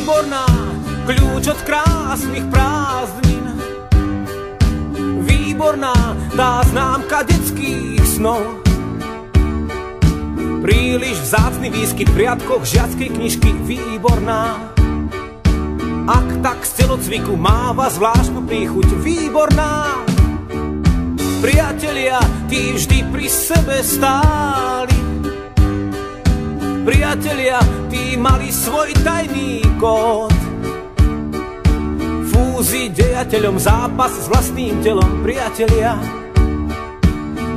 Výborná, kľúč od krásnych prázdnin. Výborná, tá známka detských snov. Príliš vzácny výskyt v riadkoch žiackej knižky. Výborná, ak tak z celocviku máva zvláštnu príchuť. Výborná, priatelia, tí vždy pri sebe stáli. Priatelia, tí mali svoj tajný kód. Fúzi dejateľom, zápas s vlastným telom. Priatelia,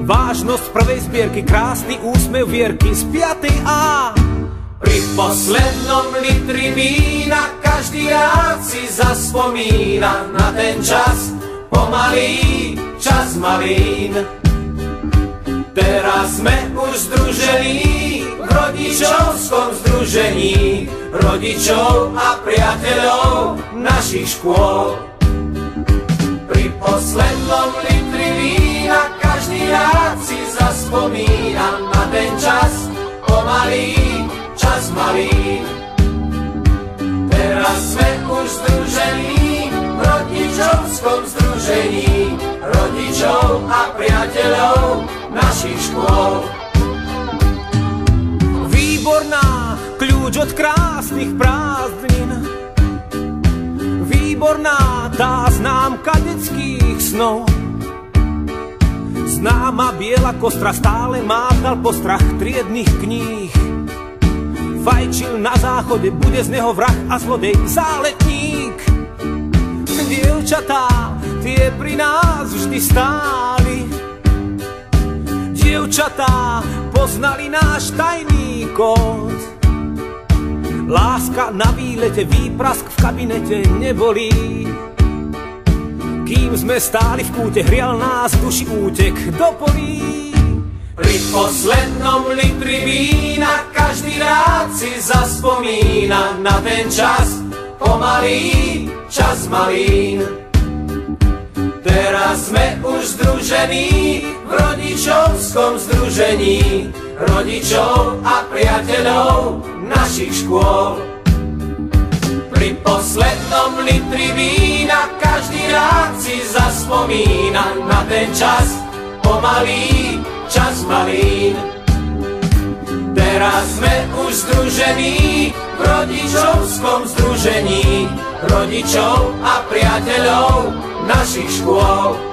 vážnosť prvej zbierky, krásny úsmev Vierky z 5. A. Pri poslednom litri vína každý rád si zaspomína na ten čas, pomalý čas malín. Teraz sme už združení v rodičovskom združení rodičov a priateľov našich škôl. Pri poslednom litri vína každý rád si zaspomína na ten čas, pomalý čas malín. Teraz sme už združení v rodičovskom združení rodičov a priateľov našich škôl. Výborná, kľúč od krásnych prázdnin. Výborná, tá známka detských snov. Známa biela kostra stále mátal postrach triednych kníh. Fajčil na záchode, bude z neho vrah a zlodej záletník. Dievčatá, tie pri nás vždy stáli. Dievčatá poznali náš tajný kód. Láska na výlete, výprask v kabinete nebolí. Kým sme stáli v kúte, hrial nás v duši útek do polí. Pri poslednom litri vína každý rád si zaspomína na ten čas, pomalý čas malín. Teraz sme už združení v rodičovskom združení rodičov a priateľov našich škôl. Pri poslednom litri vína každý rád si zaspomína na ten čas, pomalý čas malín. Teraz sme už združení v rodičovskom združení rodičov a priateľov našich škôl.